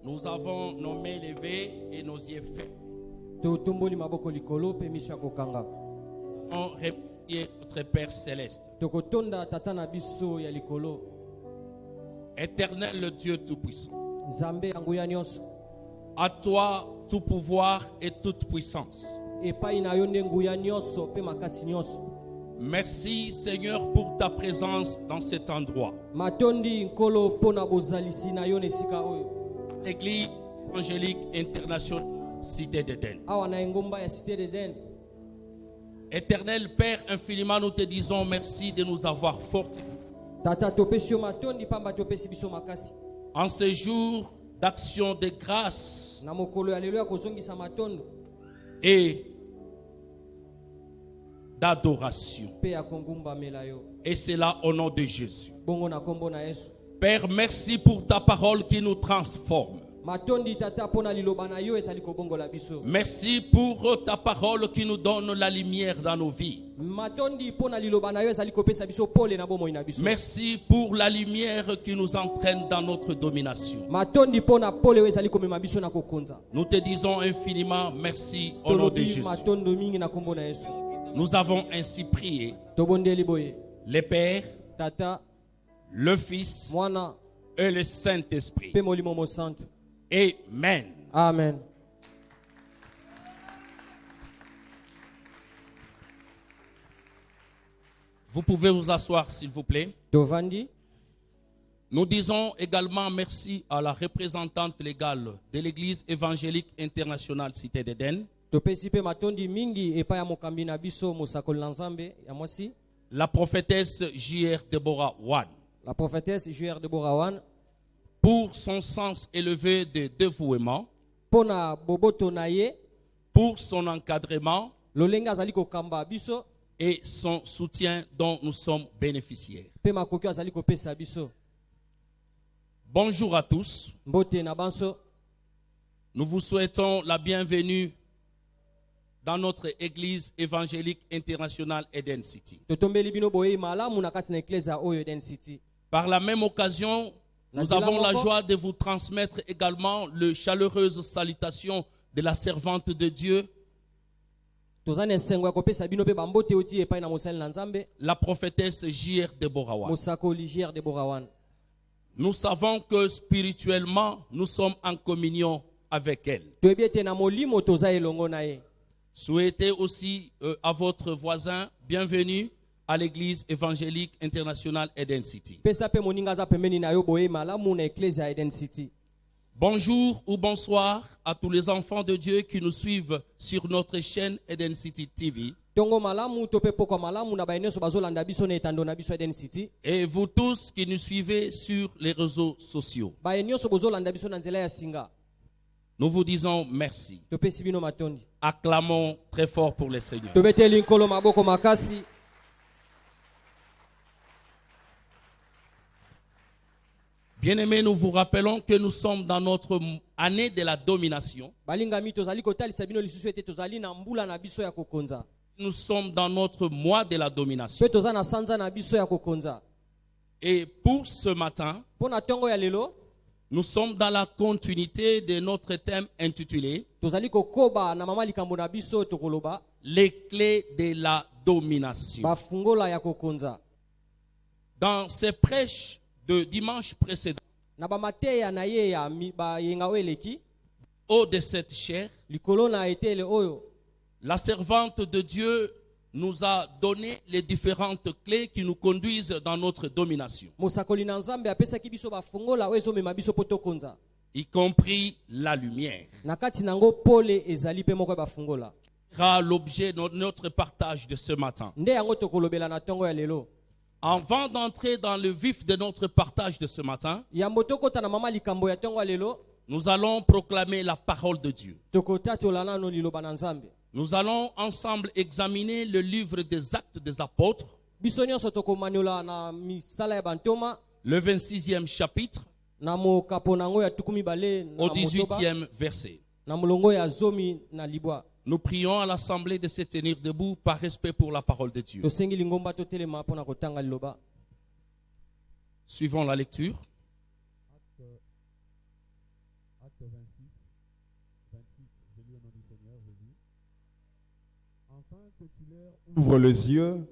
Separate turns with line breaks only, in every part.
Nous avons nos mains levées et nos yeux faits.
On
remercie notre Père Céleste. Éternel le Dieu Tout-Puissant. À toi tout pouvoir et toute puissance. Merci Seigneur pour ta présence dans cet endroit. L'Église évangélique internationale Cité d'Éden. Éternel Père, infiniment nous te disons merci de nous avoir fortifiés. En ce jour d'action de grâce et d'adoration. Et c'est là au nom de Jésus. Père, merci pour ta parole qui nous transforme. Merci pour ta parole qui nous donne la lumière dans nos vies. Merci pour la lumière qui nous entraîne dans notre domination. Nous te disons infiniment merci au nom de Jésus. Nous avons ainsi prié. Le Père, le Fils et le Saint-Esprit. Amen.
Amen.
Vous pouvez vous asseoir s'il vous plaît. Nous disons également merci à la représentante légale de l'Église évangélique internationale Cité d'Éden. La prophétesse J.R. Deborah Wan.
La prophétesse J.R. Deborah Wan.
Pour son sens élevé de dévouement, pour son encadrement et son soutien dont nous sommes bénéficiaires. Bonjour à tous. Nous vous souhaitons la bienvenue dans notre Église évangélique internationale Eden City. Par la même occasion, nous avons la joie de vous transmettre également les chaleureuses salutations de la servante de Dieu, la prophétesse J.R. Deborah Wan. Nous savons que spirituellement, nous sommes en communion avec elle. Souhaitez aussi à votre voisin bienvenue à l'Église évangélique internationale Eden City. Bonjour ou bonsoir à tous les enfants de Dieu qui nous suivent sur notre chaîne Eden City TV. Et vous tous qui nous suivez sur les réseaux sociaux. Nous vous disons merci. Acclamons très fort pour le Seigneur. Bien-aimés, nous vous rappelons que nous sommes dans notre année de la domination. Nous sommes dans notre mois de la domination. Et pour ce matin, nous sommes dans la continuité de notre thème intitulé Les clés de la domination. Dans ces prêches de dimanche précédent, au de cette chair, la servante de Dieu nous a donné les différentes clés qui nous conduisent dans notre domination, y compris la lumière. Sera l'objet de notre partage de ce matin. Avant d'entrer dans le vif de notre partage de ce matin, nous allons proclamer la parole de Dieu. Nous allons ensemble examiner le livre des Actes des Apôtres, le 26e chapitre, au 18e verset. Nous prions à l'assemblée de se tenir debout par respect pour la parole de Dieu. Suivons la lecture.
Acte 26, 28, je lis au nom du Seigneur, je dis. Enfin que tu leur ouvres les yeux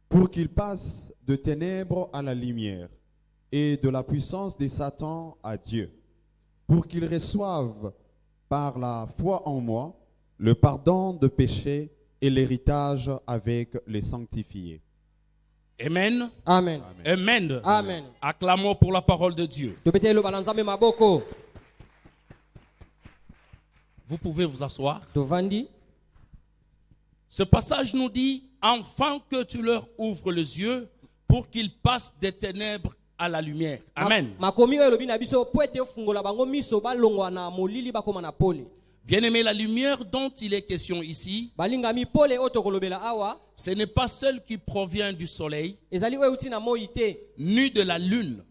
pour qu'ils passent de ténèbres à la lumière et de la puissance de Satan à Dieu, pour qu'ils reçoivent par la foi en moi le pardon de péchés et l'héritage avec les sanctifiés.
Amen.
Amen.
Amen.
Amen.
Acclamons pour la parole de Dieu. Vous pouvez vous asseoir. Ce passage nous dit, enfin que tu leur ouvres les yeux pour qu'ils passent des ténèbres à la lumière. Amen. Bien-aimé, la lumière dont il est question ici, ce n'est pas celle qui provient du soleil, ni de la lune,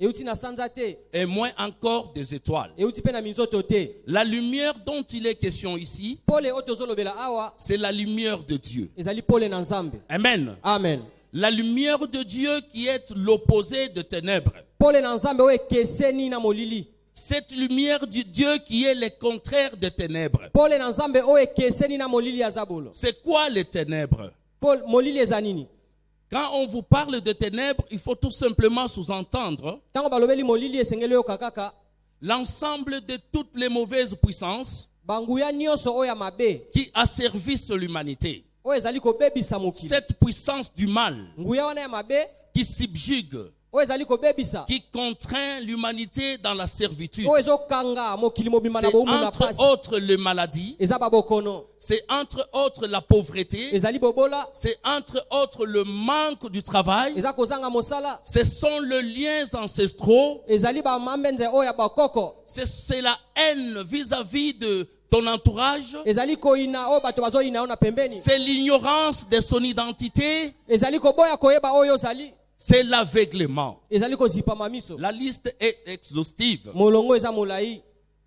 et moins encore des étoiles. La lumière dont il est question ici, c'est la lumière de Dieu. Amen.
Amen.
La lumière de Dieu qui est l'opposé de ténèbres. Cette lumière de Dieu qui est le contraire des ténèbres. C'est quoi les ténèbres? Quand on vous parle de ténèbres, il faut tout simplement sous-entendre l'ensemble de toutes les mauvaises puissances qui asservissent l'humanité. Cette puissance du mal qui subjugue, qui contraint l'humanité dans la servitude. C'est entre autres les maladies, c'est entre autres la pauvreté, c'est entre autres le manque du travail, ce sont les liens ancestraux, c'est la haine vis-à-vis de ton entourage, c'est l'ignorance de son identité, c'est l'aveuglement. La liste est exhaustive.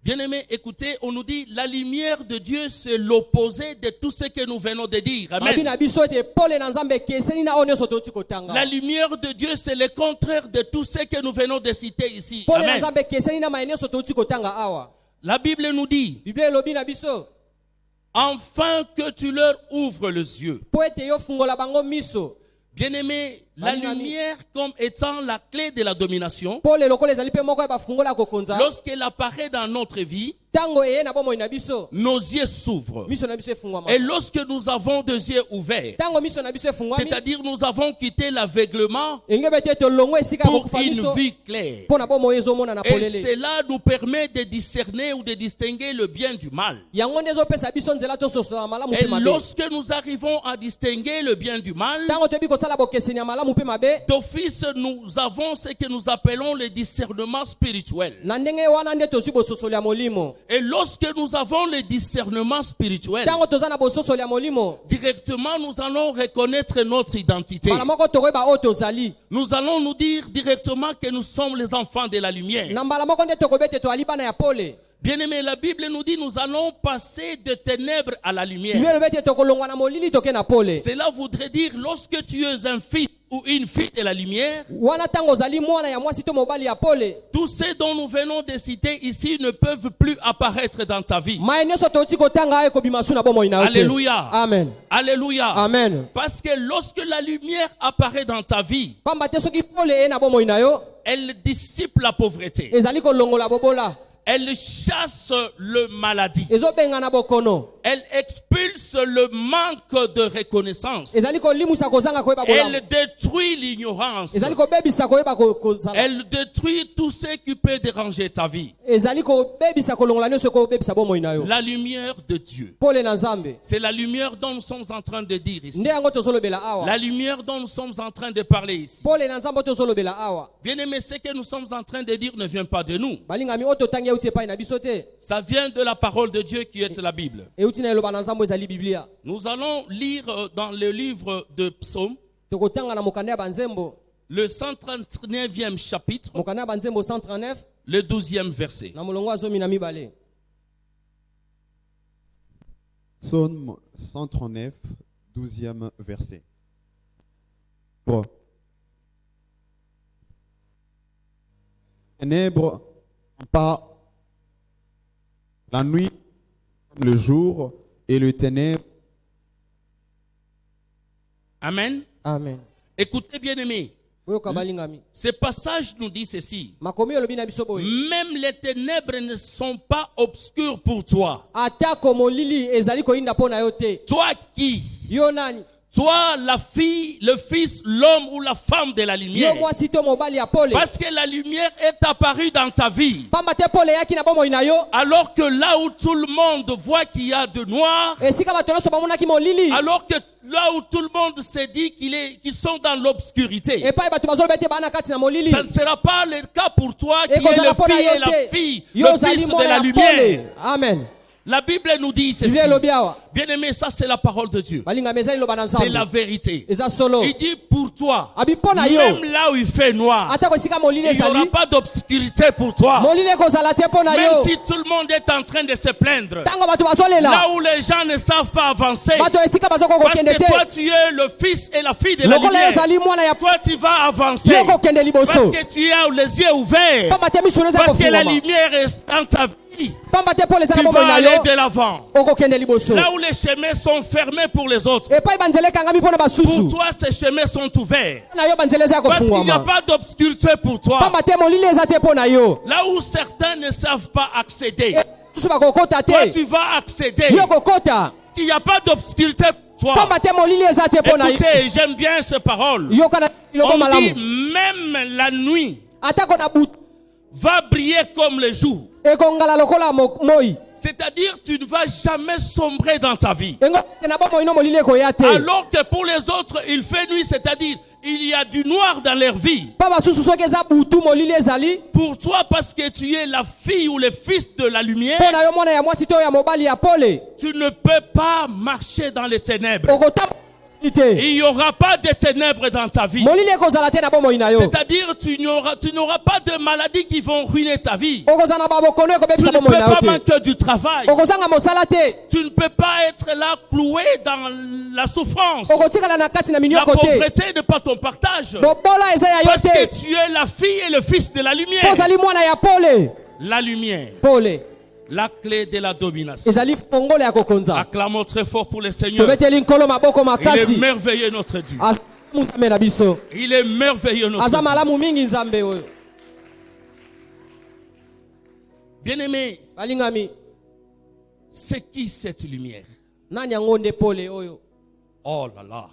Bien-aimés, écoutez, on nous dit la lumière de Dieu, c'est l'opposé de tout ce que nous venons de dire. Amen. La lumière de Dieu, c'est le contraire de tout ce que nous venons de citer ici. Amen. La Bible nous dit, enfin que tu leur ouvres les yeux. Bien-aimé, la lumière comme étant la clé de la domination, lorsqu'elle apparaît dans notre vie, nos yeux s'ouvrent. Et lorsque nous avons des yeux ouverts, c'est-à-dire nous avons quitté l'aveuglement pour une vie claire. Et cela nous permet de discerner ou de distinguer le bien du mal. Et lorsque nous arrivons à distinguer le bien du mal, d'office nous avons ce que nous appelons le discernement spirituel. Et lorsque nous avons le discernement spirituel, directement nous allons reconnaître notre identité. Nous allons nous dire directement que nous sommes les enfants de la lumière. Bien-aimé, la Bible nous dit nous allons passer de ténèbres à la lumière. Cela voudrait dire lorsque tu es un fils ou une fille de la lumière, tous ceux dont nous venons de citer ici ne peuvent plus apparaître dans ta vie. Alléluia.
Amen.
Alléluia.
Amen.
Parce que lorsque la lumière apparaît dans ta vie, elle dissipe la pauvreté. Elle chasse le maladie. Elle expulse le manque de reconnaissance. Elle détruit l'ignorance. Elle détruit tout ce qui peut déranger ta vie. La lumière de Dieu. C'est la lumière dont nous sommes en train de dire ici. La lumière dont nous sommes en train de parler ici. Bien aimé, ce que nous sommes en train de dire ne vient pas de nous. Ça vient de la parole de Dieu qui est la Bible. Nous allons lire dans le livre de Psaume, le 139e chapitre, le 12e verset.
Psaume 139, 12e verset. Bon. Ténèbres pas La nuit comme le jour et le ténèbre.
Amen.
Amen.
Écoutez, bien-aimés. Ce passage nous dit ceci. Même les ténèbres ne sont pas obscures pour toi. Toi qui? Toi, la fille, le fils, l'homme ou la femme de la lumière. Parce que la lumière est apparue dans ta vie. Alors que là où tout le monde voit qu'il y a de noir, alors que là où tout le monde se dit qu'ils sont dans l'obscurité, ça ne sera pas le cas pour toi qui est le fils et la fille, le fils de la lumière.
Amen.
La Bible nous dit ceci. Bien-aimé, ça c'est la parole de Dieu. C'est la vérité. Il dit pour toi, même là où il fait noir, il n'y aura pas d'obscurité pour toi. Même si tout le monde est en train de se plaindre, là où les gens ne savent pas avancer, parce que toi tu es le fils et la fille de la lumière, toi tu vas avancer, parce que tu as les yeux ouverts, parce que la lumière est dans ta vie. Tu vas aller de l'avant. Là où les chemins sont fermés pour les autres, pour toi ces chemins sont ouverts. Parce qu'il n'y a pas d'obscurité pour toi. Là où certains ne savent pas accéder, toi tu vas accéder. Il n'y a pas d'obscurité pour toi. Écoutez, j'aime bien cette parole. On dit même la nuit va briller comme le jour. C'est-à-dire tu ne vas jamais sombrer dans ta vie. Alors que pour les autres il fait nuit, c'est-à-dire il y a du noir dans leur vie. Pour toi, parce que tu es la fille ou le fils de la lumière, tu ne peux pas marcher dans les ténèbres. Il n'y aura pas de ténèbres dans ta vie. C'est-à-dire tu n'auras pas de maladies qui vont ruiner ta vie. Tu ne peux pas manquer du travail. Tu ne peux pas être là cloué dans la souffrance. La pauvreté n'est pas ton partage. Parce que tu es la fille et le fils de la lumière. La lumière. La clé de la domination. Acclamons très fort pour le Seigneur. Il est merveilleux notre Dieu. Il est merveilleux notre Dieu. Bien-aimé, c'est qui cette lumière? Oh là là.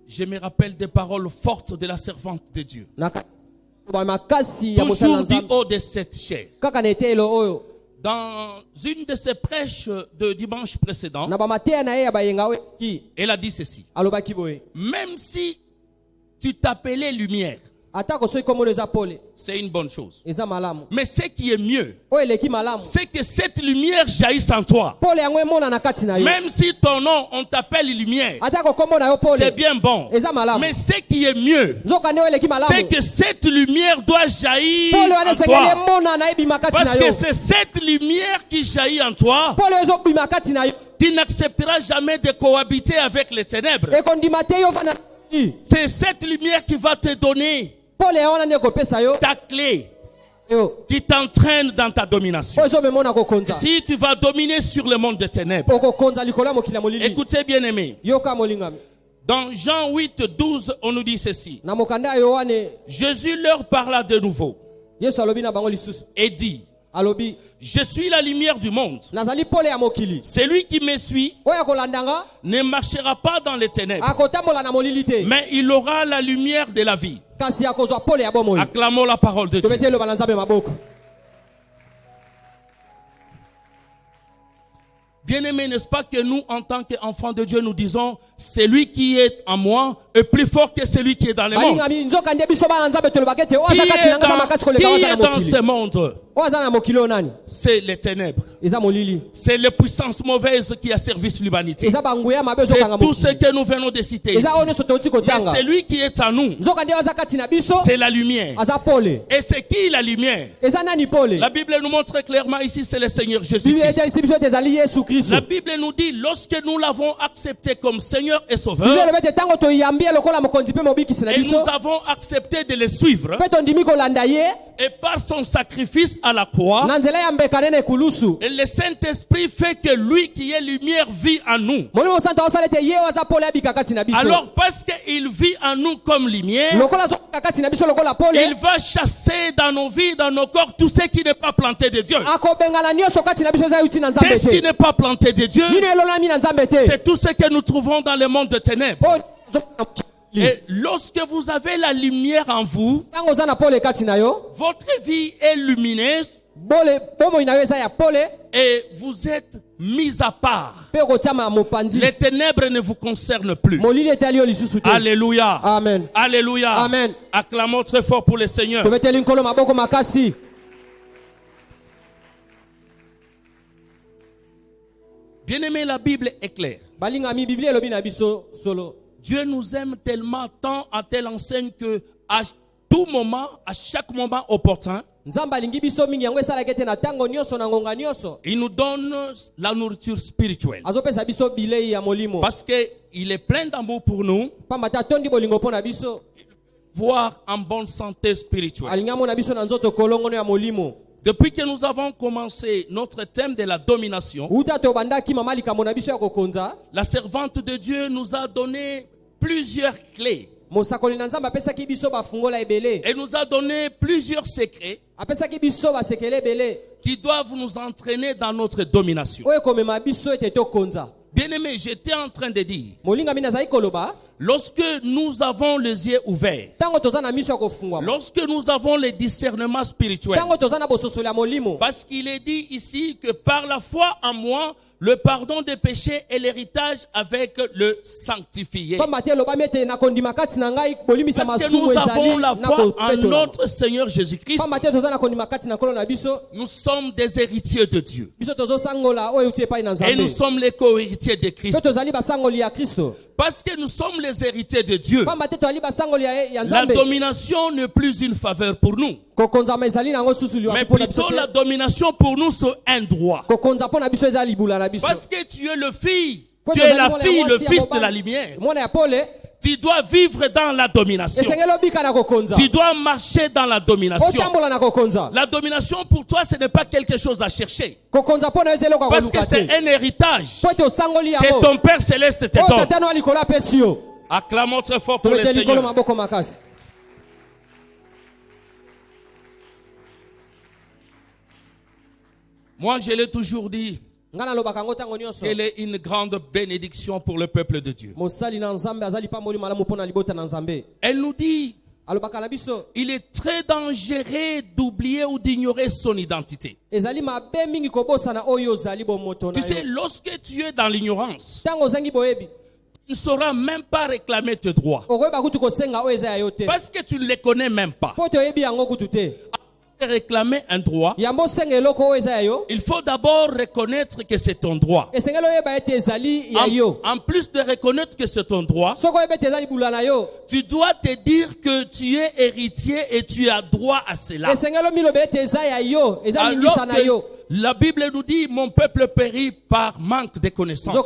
Je me rappelle des paroles fortes de la servante de Dieu. Toujours du haut de cette chair. Dans une de ses prêches de dimanche précédent, elle a dit ceci. Même si tu t'appelais lumière, c'est une bonne chose. Mais ce qui est mieux, c'est que cette lumière jaillisse en toi. Même si ton nom, on t'appelle lumière, c'est bien bon. Mais ce qui est mieux, c'est que cette lumière doit jaillir en toi. Parce que c'est cette lumière qui jaillit en toi. Tu n'accepteras jamais de cohabiter avec les ténèbres. C'est cette lumière qui va te donner ta clé qui t'entraîne dans ta domination. Si tu vas dominer sur le monde des ténèbres, écoutez bien aimé, dans Jean 8, 12, on nous dit ceci. Jésus leur parla de nouveau et dit: je suis la lumière du monde. Celui qui me suit ne marchera pas dans les ténèbres, mais il aura la lumière de la vie. Acclamons la parole de Dieu. Bien-aimés, n'est-ce pas que nous, en tant qu'enfants de Dieu, nous disons: celui qui est en moi est plus fort que celui qui est dans le monde. Qui est dans ce monde? C'est les ténèbres. C'est les puissances mauvaises qui a servi l'humanité. C'est tout ce que nous venons de citer ici. Mais celui qui est en nous, c'est la lumière. Et c'est qui la lumière? La Bible nous montre clairement ici, c'est le Seigneur Jésus-Christ. La Bible nous dit, lorsque nous l'avons accepté comme Seigneur et Sauveur, et nous avons accepté de le suivre, Et par son sacrifice à la croix, et le Saint-Esprit fait que lui qui est lumière vit en nous. Alors parce qu'il vit en nous comme lumière, il va chasser dans nos vies, dans nos corps, tout ce qui n'est pas planté de Dieu. Qu'est-ce qui n'est pas planté de Dieu? C'est tout ce que nous trouvons dans le monde de ténèbres. Et lorsque vous avez la lumière en vous, votre vie est lumineuse et vous êtes mis à part. Les ténèbres ne vous concernent plus. Alléluia.
Amen.
Alléluia.
Amen.
Acclamons très fort pour le Seigneur. Bien-aimé, la Bible est claire. Dieu nous aime tellement, tant à telle enseigne que à tout moment, à chaque moment opportun, il nous donne la nourriture spirituelle. Parce qu'il est plein d'amour pour nous. Voir en bonne santé spirituelle. Depuis que nous avons commencé notre thème de la domination, la servante de Dieu nous a donné plusieurs clés. Et nous a donné plusieurs secrets qui doivent nous entraîner dans notre domination. Bien-aimé, j'étais en train de dire, lorsque nous avons les yeux ouverts, lorsque nous avons le discernement spirituel, parce qu'il est dit ici que par la foi en moi, le pardon des péchés et l'héritage avec le sanctifié. Parce que nous avons la foi en notre Seigneur Jésus-Christ. Nous sommes des héritiers de Dieu. Et nous sommes les co-héritiers de Christ. Parce que nous sommes les héritiers de Dieu, la domination n'est plus une faveur pour nous. Mais plutôt la domination pour nous c'est un droit. Parce que tu es le fils, tu es la fille, le fils de la lumière. Tu dois vivre dans la domination. Tu dois marcher dans la domination. La domination pour toi, ce n'est pas quelque chose à chercher. Parce que c'est un héritage que ton Père Céleste te donne. Acclamons très fort pour le Seigneur. Moi, je l'ai toujours dit. Elle est une grande bénédiction pour le peuple de Dieu. Elle nous dit, il est très dangereux d'oublier ou d'ignorer son identité. Tu sais, lorsque tu es dans l'ignorance, tu ne sauras même pas réclamer tes droits. Parce que tu ne les connais même pas. Réclamer un droit, il faut d'abord reconnaître que c'est ton droit. En plus de reconnaître que c'est ton droit, tu dois te dire que tu es héritier et tu as droit à cela. Alors que la Bible nous dit, mon peuple périt par manque de connaissance.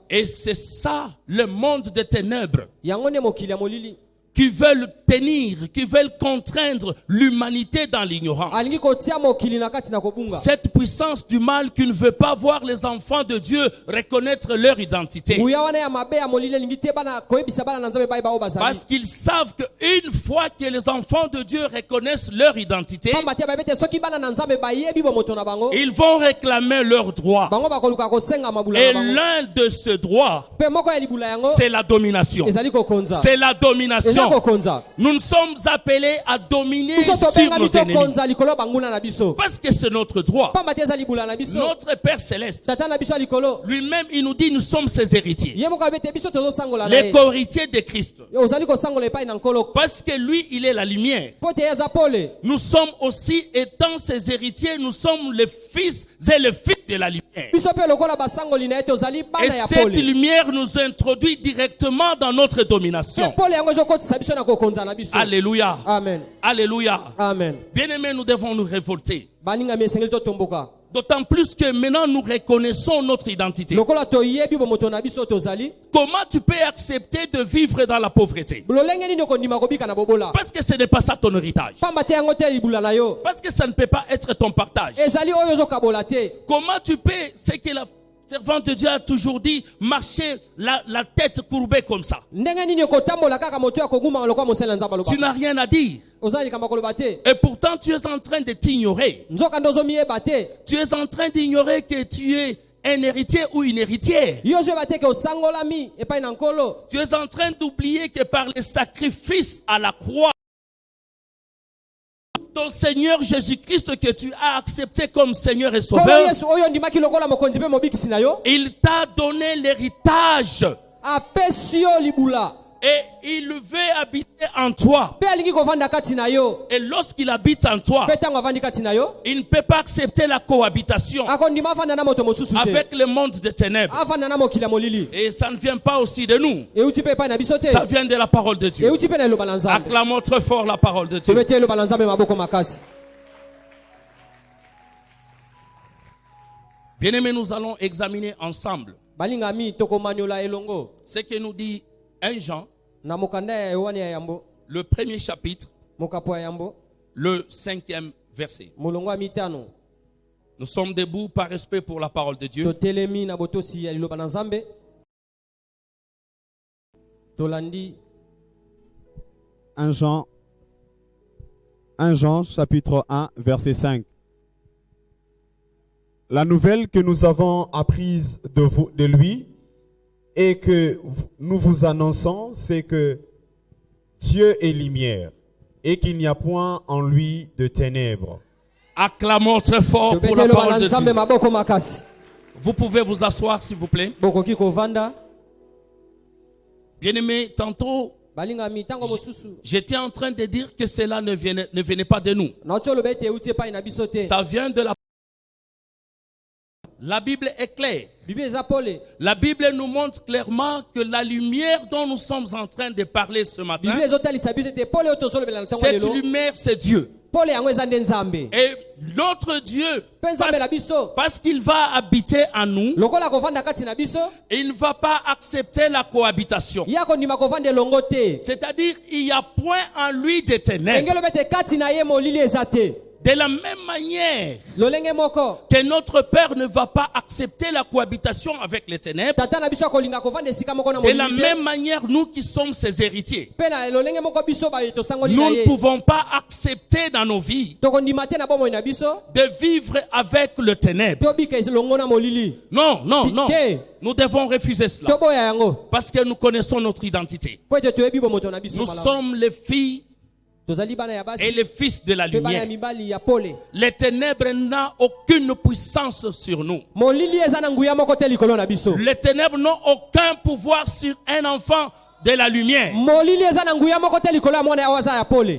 Et c'est ça le monde des ténèbres qui veulent tenir, qui veulent contraindre l'humanité dans l'ignorance. Cette puissance du mal qui ne veut pas voir les enfants de Dieu reconnaître leur identité. Parce qu'ils savent qu'une fois que les enfants de Dieu reconnaissent leur identité, ils vont réclamer leurs droits. Et l'un de ces droits, c'est la domination. C'est la domination. Nous sommes appelés à dominer sur nos ennemis. Parce que c'est notre droit. Notre Père Céleste, lui-même, il nous dit, nous sommes ses héritiers. Les co-héritiers de Christ. Parce que lui, il est la lumière. Nous sommes aussi, étant ses héritiers, nous sommes les fils et les filles de la lumière. Et cette lumière nous introduit directement dans notre domination. Alléluia.
Amen.
Alléluia.
Amen.
Bien-aimés, nous devons nous révolter. D'autant plus que maintenant nous reconnaissons notre identité. Comment tu peux accepter de vivre dans la pauvreté? Parce que ce n'est pas ça ton héritage. Parce que ça ne peut pas être ton partage. Comment tu peux, c'est que la servante de Dieu a toujours dit, marcher la tête courbée comme ça. Tu n'as rien à dire. Et pourtant tu es en train de t'ignorer. Tu es en train d'ignorer que tu es un héritier ou une héritière. Tu es en train d'oublier que par le sacrifice à la croix, ton Seigneur Jésus-Christ que tu as accepté comme Seigneur et Sauveur, il t'a donné l'héritage. Et il veut habiter en toi. Et lorsqu'il habite en toi, il ne peut pas accepter la cohabitation avec le monde des ténèbres. Et ça ne vient pas aussi de nous. Ça vient de la parole de Dieu. Acclamons très fort la parole de Dieu. Bien-aimés, nous allons examiner ensemble ce que nous dit 1 Jean, le premier chapitre, le 5e verset. Nous sommes debout par respect pour la parole de Dieu.
1 Jean chapitre 1 verset 5. La nouvelle que nous avons apprise de lui et que nous vous annonçons, c'est que Dieu est lumière et qu'il n'y a point en lui de ténèbres.
Acclamons très fort pour la parole de Dieu. Vous pouvez vous asseoir s'il vous plaît. Bien-aimés, tantôt j'étais en train de dire que cela ne venait pas de nous. Ça vient de la Bible est claire. La Bible nous montre clairement que la lumière dont nous sommes en train de parler ce matin, cette lumière c'est Dieu. Et notre Dieu, parce qu'il va habiter en nous, il ne va pas accepter la cohabitation. C'est-à-dire il n'y a point en lui de ténèbres. De la même manière que notre Père ne va pas accepter la cohabitation avec les ténèbres, de la même manière, nous qui sommes ses héritiers, nous ne pouvons pas accepter dans nos vies de vivre avec le ténèbre. Non, non, non. Nous devons refuser cela parce que nous connaissons notre identité. Nous sommes les filles et les fils de la lumière. Les ténèbres n'ont aucune puissance sur nous. Les ténèbres n'ont aucun pouvoir sur un enfant de la lumière.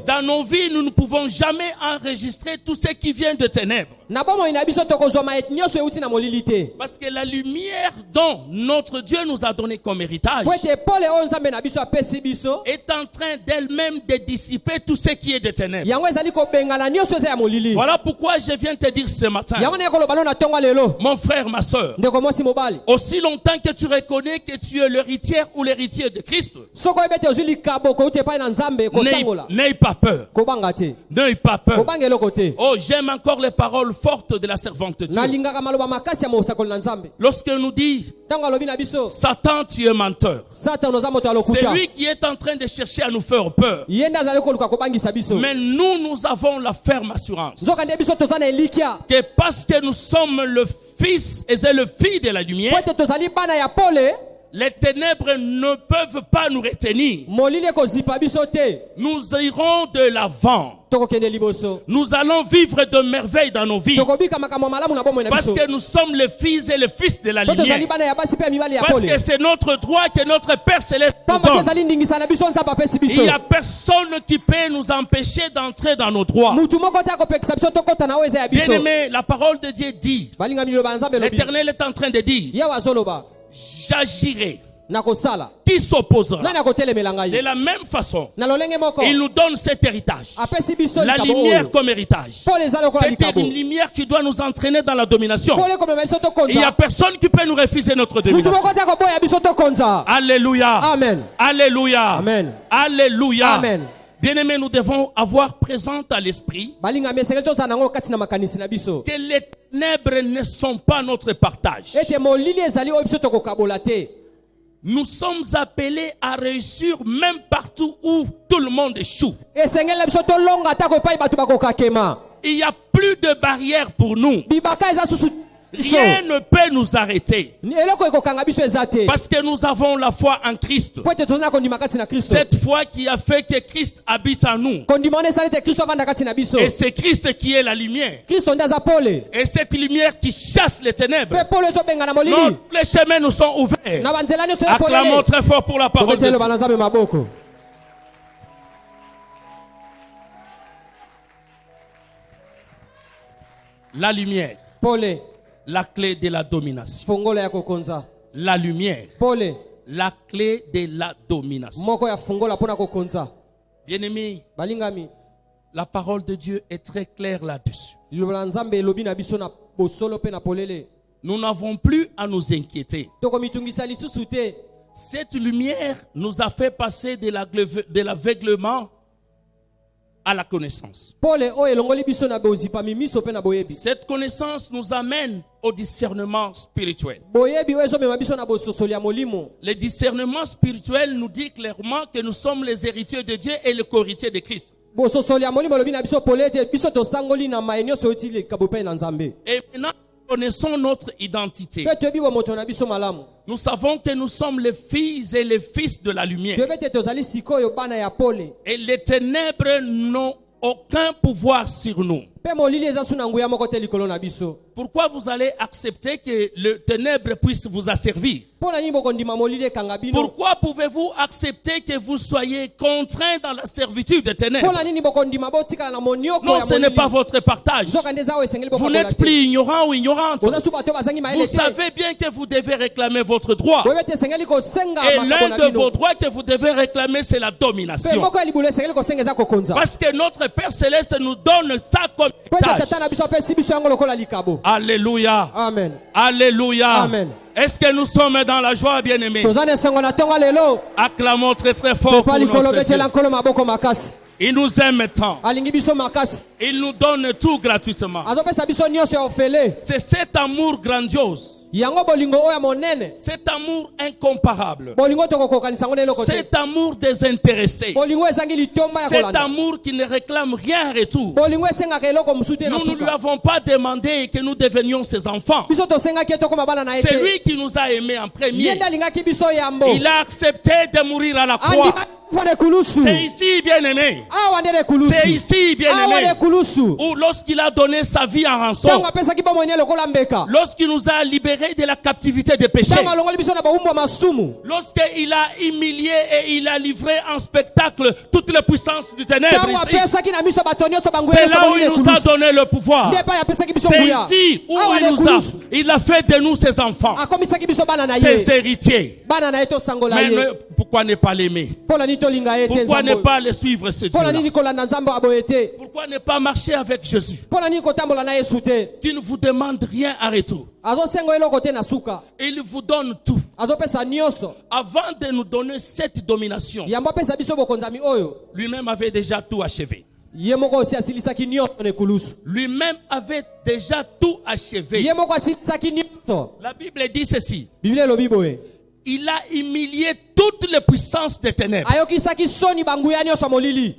Dans nos vies, nous ne pouvons jamais enregistrer tout ce qui vient de ténèbres. Parce que la lumière dont notre Dieu nous a donné comme héritage est en train d'elle-même de dissiper tout ce qui est de ténèbres. Voilà pourquoi je viens te dire ce matin, mon frère, ma soeur, aussi longtemps que tu reconnais que tu es l'héritière ou l'héritier de Christ, n'aie pas peur. N'aie pas peur. Oh, j'aime encore les paroles fortes de la servante de Dieu. Lorsque nous dit Satan, tu es menteur, c'est lui qui est en train de chercher à nous faire peur. Mais nous avons la ferme assurance que parce que nous sommes le fils et le fille de la lumière, les ténèbres ne peuvent pas nous retenir. Nous irons de l'avant. Nous allons vivre de merveilles dans nos vies. Parce que nous sommes les fils et les fils de la lumière. Parce que c'est notre droit que notre Père Céleste nous donne. Il n'y a personne qui peut nous empêcher d'entrer dans nos droits. Bien aimé, la parole de Dieu dit, l'Éternel est en train de dire, j'agirai qui s'opposera. De la même façon, il nous donne cet héritage. La lumière comme héritage. C'est une lumière qui doit nous entraîner dans la domination. Il n'y a personne qui peut nous refuser notre domination. Alléluia.
Amen.
Alléluia.
Amen.
Alléluia.
Amen.
Bien-aimés, nous devons avoir présent à l'esprit que les ténèbres ne sont pas notre partage. Nous sommes appelés à réussir même partout où tout le monde échoue. Il n'y a plus de barrière pour nous. Rien ne peut nous arrêter. Parce que nous avons la foi en Christ. Cette foi qui a fait que Christ habite en nous. Et c'est Christ qui est la lumière. Et cette lumière qui chasse les ténèbres. Donc, les chemins nous sont ouverts. Acclamons très fort pour la parole de Dieu. La lumière. La clé de la domination. La lumière. La clé de la domination. Bien-aimés, la parole de Dieu est très claire là-dessus. Nous n'avons plus à nous inquiéter. Cette lumière nous a fait passer de l'aveuglement à la connaissance. Cette connaissance nous amène au discernement spirituel. Le discernement spirituel nous dit clairement que nous sommes les héritiers de Dieu et les co-héritiers de Christ. Et maintenant, connaissons notre identité. Nous savons que nous sommes les filles et les fils de la lumière. Et les ténèbres n'ont aucun pouvoir sur nous. Pourquoi vous allez accepter que le ténèbre puisse vous asservir? Pourquoi pouvez-vous accepter que vous soyez contraints dans la servitude des ténèbres? Non, ce n'est pas votre partage. Vous n'êtes plus ignorant ou ignorante. Vous savez bien que vous devez réclamer votre droit. Et l'un de vos droits que vous devez réclamer, c'est la domination. Parce que notre Père Céleste nous donne ça comme héritage. Alléluia.
Amen.
Alléluia.
Amen.
Est-ce que nous sommes dans la joie, bien-aimés? Acclamons très très fort pour notre Dieu. Il nous aime tant. Il nous donne tout gratuitement. C'est cet amour grandiose. Cet amour incomparable. Cet amour désintéressé. Cet amour qui ne réclame rien en retour. Nous ne lui avons pas demandé que nous devenions ses enfants. C'est lui qui nous a aimés en premier. Il a accepté de mourir à la croix. C'est ici, bien-aimé. C'est ici, bien-aimé, où lorsqu'il a donné sa vie en rançon, lorsqu'il nous a libérés de la captivité des péchés, lorsqu'il a humilié et il a livré en spectacle toute la puissance du ténèbre ici, c'est là où il nous a donné le pouvoir. C'est ici où il a fait de nous ses enfants, ses héritiers. Mais pourquoi ne pas l'aimer? Pourquoi ne pas le suivre, ce Dieu-là? Pourquoi ne pas marcher avec Jésus, qui ne vous demande rien à retour? Il vous donne tout. Avant de nous donner cette domination, lui-même avait déjà tout achevé. Lui-même avait déjà tout achevé. La Bible dit ceci: il a humilié toutes les puissances des ténèbres.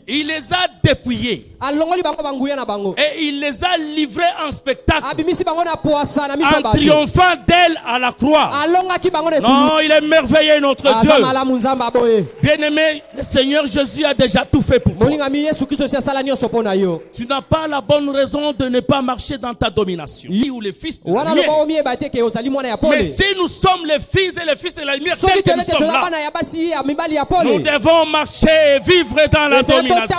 Il les a dépouillés. Et il les a livrés en spectacle, en triomphant d'elle à la croix. Non, il est merveilleux, notre Dieu. Bien-aimé, le Seigneur Jésus a déjà tout fait pour toi. Tu n'as pas la bonne raison de ne pas marcher dans ta domination. Ou les fils de la lumière. Mais si nous sommes les fils et les fils de la lumière, tels que nous sommes là, nous devons marcher et vivre dans la domination.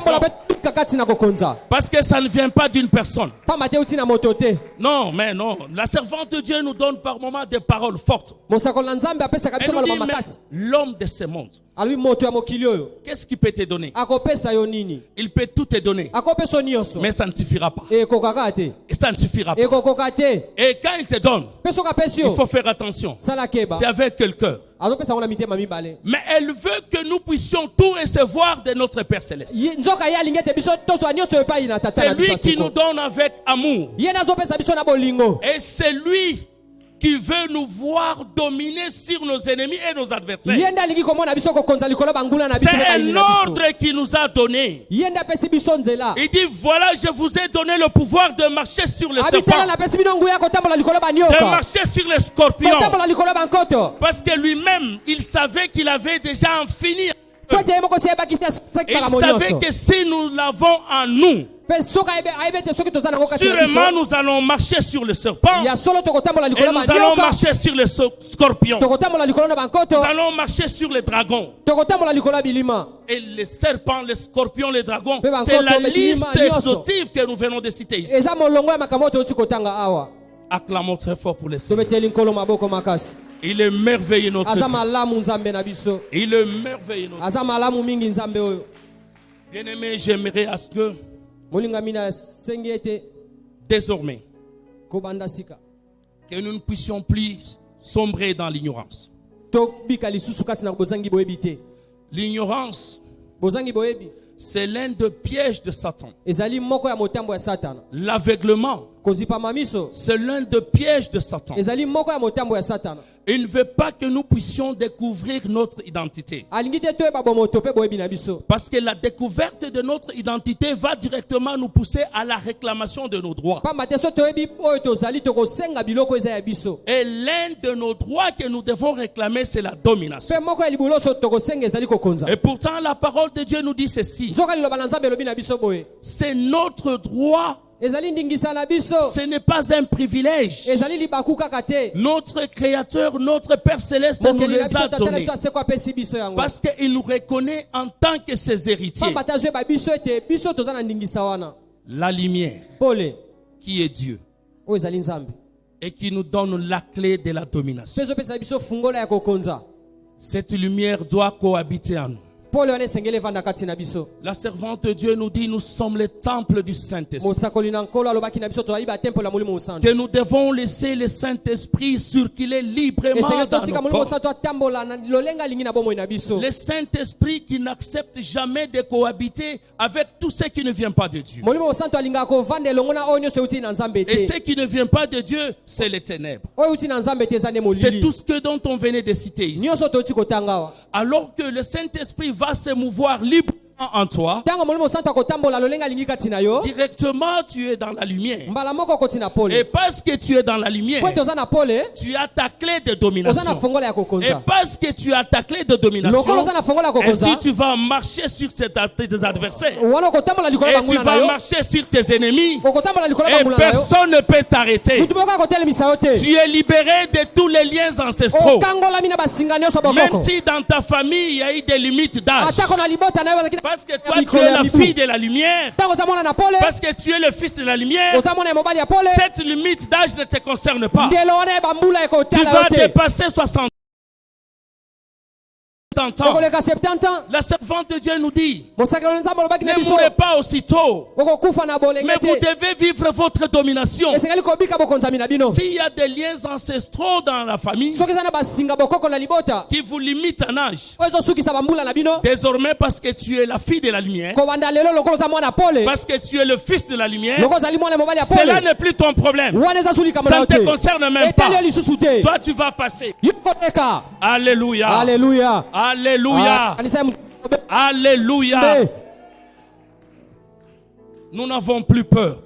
Parce que ça ne vient pas d'une personne. Non, mais non. La servante de Dieu nous donne par moments des paroles fortes. Elle nous dit, mais l'homme de ce monde, qu'est-ce qu'il peut te donner? Il peut tout te donner. Mais ça ne suffira pas. Et ça ne suffira pas. Et quand il te donne, il faut faire attention. C'est avec quel cœur? Mais elle veut que nous puissions tout recevoir de notre Père Céleste. C'est lui qui nous donne avec amour. Et c'est lui qui veut nous voir dominer sur nos ennemis et nos adversaires. C'est un ordre qu'il nous a donné. Il dit, voilà, je vous ai donné le pouvoir de marcher sur les serpents, de marcher sur les scorpions. Parce que lui-même, il savait qu'il avait déjà en fini. Il savait que si nous l'avons en nous, sûrement nous allons marcher sur le serpent et nous allons marcher sur les scorpions. Nous allons marcher sur les dragons. Et les serpents, les scorpions, les dragons, c'est la liste exhaustive que nous venons de citer ici. Acclamons très fort pour les Seigneurs. Il est merveilleux notre Dieu. Il est merveilleux notre Dieu. Bien-aimé, j'aimerais à ce que désormais que nous ne puissions plus sombrer dans l'ignorance. L'ignorance, c'est l'un des pièges de Satan. L'aveuglement, c'est l'un des pièges de Satan. Il ne veut pas que nous puissions découvrir notre identité. Parce que la découverte de notre identité va directement nous pousser à la réclamation de nos droits. Et l'un de nos droits que nous devons réclamer, c'est la domination. Et pourtant, la parole de Dieu nous dit ceci. C'est notre droit. Ce n'est pas un privilège. Notre Créateur, notre Père Céleste nous les a donnés. Parce qu'il nous reconnaît en tant que ses héritiers. La lumière, qui est Dieu, et qui nous donne la clé de la domination. Cette lumière doit cohabiter en nous. La servante de Dieu nous dit, nous sommes le temple du Saint-Esprit. Que nous devons laisser le Saint-Esprit circuler librement dans nos corps. Le Saint-Esprit qui n'accepte jamais de cohabiter avec tout ce qui ne vient pas de Dieu. Et ce qui ne vient pas de Dieu, c'est les ténèbres. C'est tout ce dont on venait de citer ici. Alors que le Saint-Esprit va se mouvoir librement en toi, directement tu es dans la lumière. Et parce que tu es dans la lumière, tu as ta clé de domination. Et parce que tu as ta clé de domination, ainsi tu vas marcher sur tes adversaires. Et tu vas marcher sur tes ennemis. Et personne ne peut t'arrêter. Tu es libéré de tous les liens ancestraux. Même si dans ta famille il y a eu des limites d'âge. Parce que toi tu es la fille de la lumière. Parce que tu es le fils de la lumière. Cette limite d'âge ne te concerne pas. Tu vas dépasser 60 ans. La servante de Dieu nous dit, ne mourrez pas aussitôt, mais vous devez vivre votre domination. S'il y a des liens ancestraux dans la famille qui vous limitent en âge, désormais parce que tu es la fille de la lumière, parce que tu es le fils de la lumière, cela n'est plus ton problème. Ça ne te concerne même pas. Toi tu vas passer. Alléluia.
Alléluia.
Alléluia. Alléluia. Nous n'avons plus peur.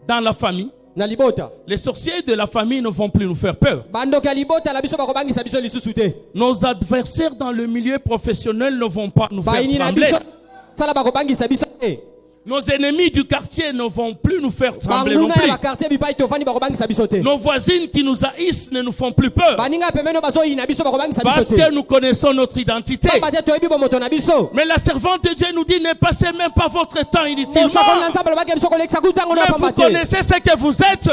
Dans la famille, les sorciers de la famille ne vont plus nous faire peur. Nos adversaires dans le milieu professionnel ne vont pas nous faire trembler. Nos ennemis du quartier ne vont plus nous faire trembler non plus. Nos voisines qui nous haïssent ne nous font plus peur. Parce que nous connaissons notre identité. Mais la servante de Dieu nous dit, ne passez même pas votre temps inutilement. Mais vous connaissez ce que vous êtes.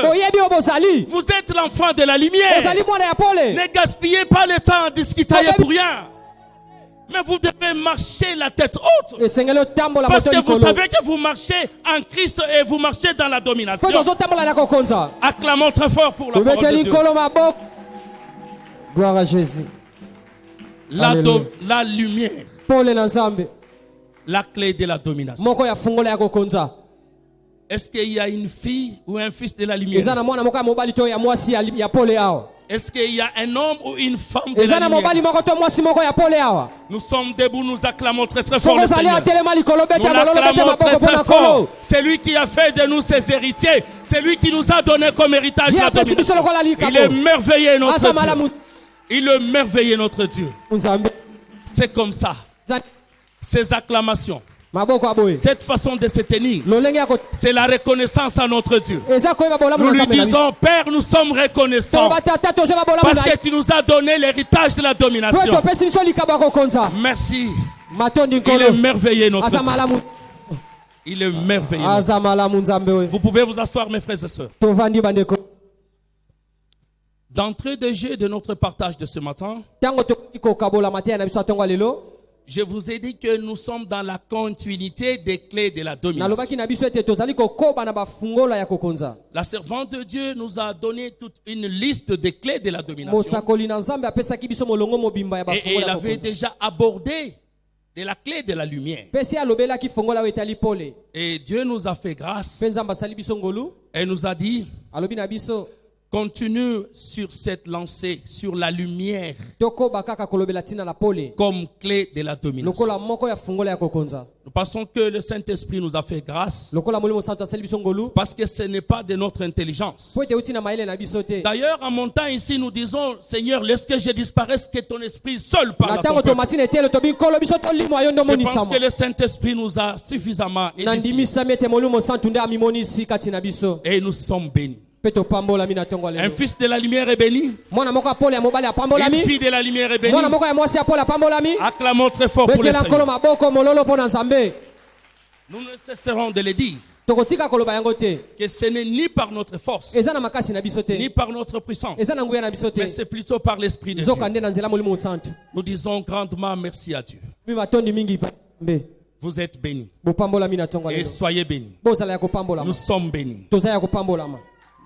Vous êtes l'enfant de la lumière. Ne gaspillez pas le temps à discuter pour rien. Mais vous devez marcher la tête haute. Parce que vous savez que vous marchez en Christ et vous marchez dans la domination. Acclamons très fort pour la parole de Dieu.
Gloire à Jésus.
La lumière. La clé de la domination. Est-ce qu'il y a une fille ou un fils de la lumière? Est-ce qu'il y a un homme ou une femme de la lumière? Nous sommes debout, nous acclamons très très fort le Seigneur. Nous l'acclamons très très fort. C'est lui qui a fait de nous ses héritiers. C'est lui qui nous a donné comme héritage la domination. Il est merveilleux notre Dieu. Il est merveilleux notre Dieu. C'est comme ça. Ces acclamations. Cette façon de se tenir, c'est la reconnaissance à notre Dieu. Nous lui disons, Père, nous sommes reconnaissants parce que tu nous as donné l'héritage de la domination. Merci. Il est merveilleux notre Dieu. Il est merveilleux. Vous pouvez vous asseoir, mes frères et sœurs. D'entrée de jeu de notre partage de ce matin, je vous ai dit que nous sommes dans la continuité des clés de la domination. La servante de Dieu nous a donné toute une liste des clés de la domination. Et il avait déjà abordé de la clé de la lumière. Et Dieu nous a fait grâce et nous a dit, continue sur cette lancée, sur la lumière, comme clé de la domination. Nous pensons que le Saint-Esprit nous a fait grâce, parce que ce n'est pas de notre intelligence. D'ailleurs, en montant ici, nous disons, Seigneur, laisse que je disparaisse, que ton esprit seul parle à ton peuple. Je pense que le Saint-Esprit nous a suffisamment édifiés. Et nous sommes bénis. Un fils de la lumière est béni. Une fille de la lumière est bénie. Acclamons très fort pour le Seigneur. Nous ne cesserons de le dire que ce n'est ni par notre force ni par notre puissance, mais c'est plutôt par l'Esprit de Dieu. Nous disons grandement merci à Dieu. Vous êtes bénis et soyez bénis. Nous sommes bénis.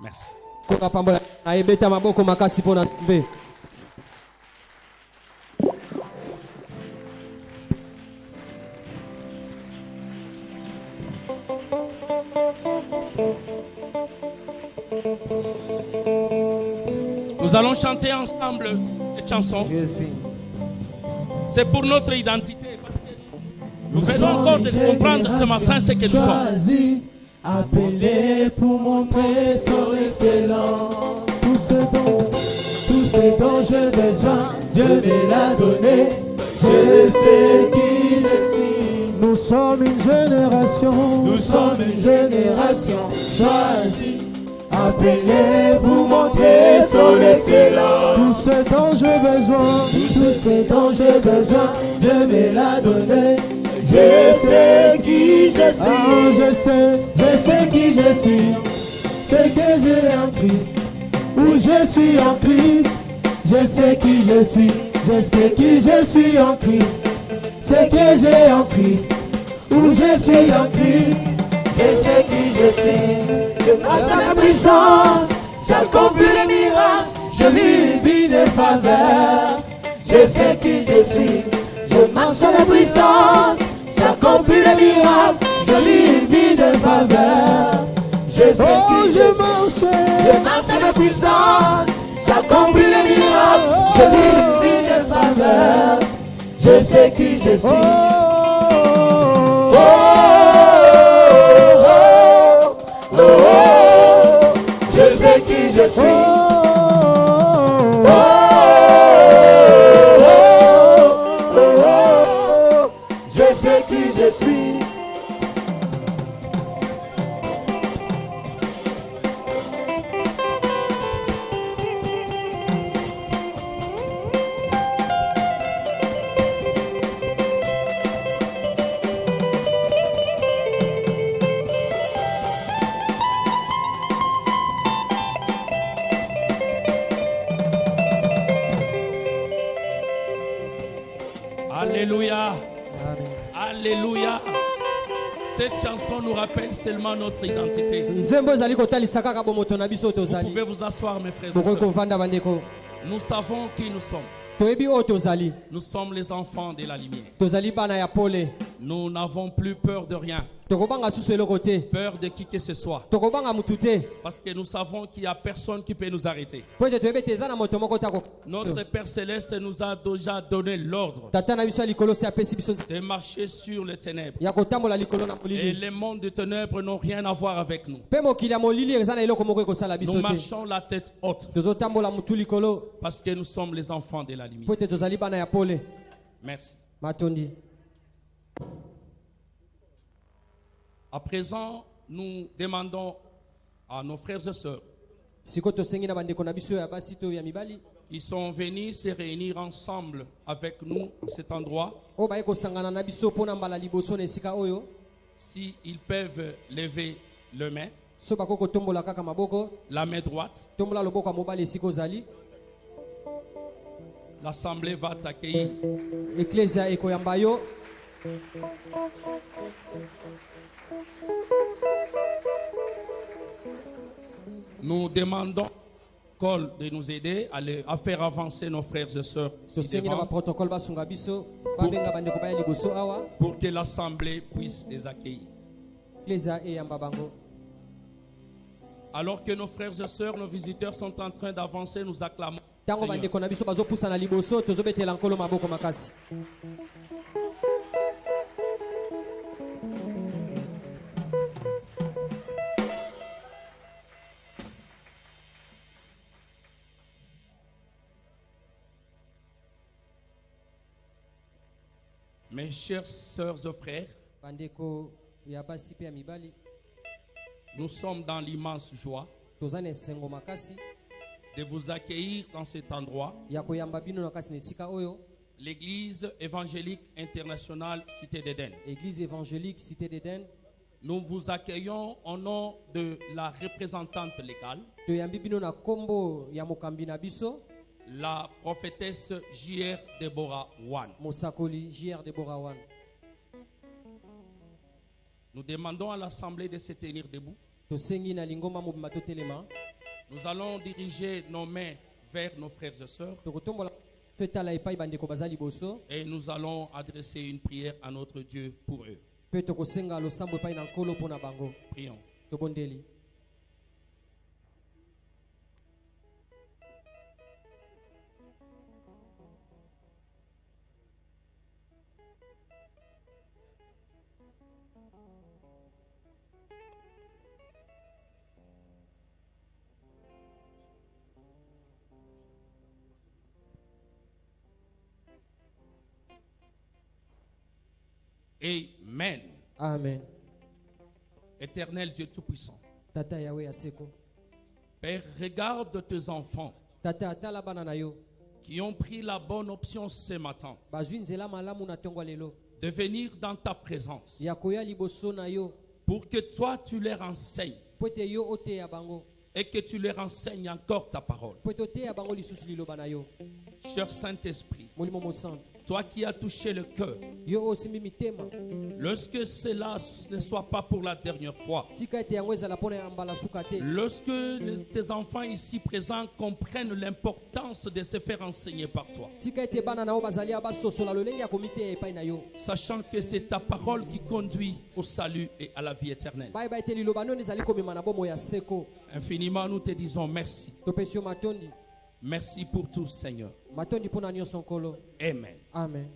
Merci. Nous allons chanter ensemble cette chanson. C'est pour notre identité. Parce que nous venons encore de comprendre ce matin ce que nous sommes.
Appelé pour montrer son excellence. Tout ce dont j'ai besoin, Dieu me l'a donné. Je sais qui je suis. Nous sommes une génération choisie. Appelé pour montrer son excellence. Tout ce dont j'ai besoin, Dieu me l'a donné. Je sais qui je suis, je sais qui je suis. C'est que j'ai en Christ, où je suis en Christ. Je sais qui je suis, je sais qui je suis en Christ. C'est que j'ai en Christ, où je suis en Christ. Je sais qui je suis, je marche à la puissance. J'accomplis les miracles, je vis vie de faveur. Je sais qui je suis, je marche à la puissance. J'accomplis les miracles, je vis vie de faveur. Je sais qui je marche à la puissance. J'accomplis les miracles, je vis vie de faveur. Je sais qui je suis. Je sais qui je suis.
Alléluia.
Amen.
Alléluia. Cette chanson nous rappelle seulement notre identité. Vous pouvez vous asseoir, mes frères et sœurs. Nous savons qui nous sommes. Nous sommes les enfants de la lumière. Nous n'avons plus peur de rien. Peur de qui que ce soit. Parce que nous savons qu'il n'y a personne qui peut nous arrêter. Notre Père Céleste nous a déjà donné l'ordre de marcher sur les ténèbres. Et les mondes de ténèbres n'ont rien à voir avec nous. Nous marchons la tête haute. Parce que nous sommes les enfants de la lumière. Merci. À présent, nous demandons à nos frères et sœurs qui sont venus se réunir ensemble avec nous à cet endroit, s'ils peuvent lever le main, la main droite. L'assemblée va t'accueillir. Nous demandons de nous aider à faire avancer nos frères et sœurs pour que l'assemblée puisse les accueillir. Alors que nos frères et sœurs, nos visiteurs sont en train d'avancer, nous acclamons. Mes chers sœurs et frères, nous sommes dans l'immense joie de vous accueillir dans cet endroit, l'église évangélique internationale Cité d'Éden. Nous vous accueillons au nom de la représentante légale, la prophétesse J.R. Deborah Wan. Nous demandons à l'assemblée de se tenir debout. Nous allons diriger nos mains vers nos frères et sœurs. Et nous allons adresser une prière à notre Dieu pour eux. Prions. Amen.
Amen.
Éternel Dieu Tout-Puissant, Père, regarde tes enfants qui ont pris la bonne option ce matin de venir dans ta présence pour que toi tu leur enseignes et que tu leur enseignes encore ta parole. Cher Saint-Esprit, toi qui as touché le cœur, lorsque cela ne soit pas pour la dernière fois, lorsque tes enfants ici présents comprennent l'importance de se faire enseigner par toi, sachant que c'est ta parole qui conduit au salut et à la vie éternelle. Infiniment, nous te disons merci. Merci pour tout, Seigneur. Amen.
Amen.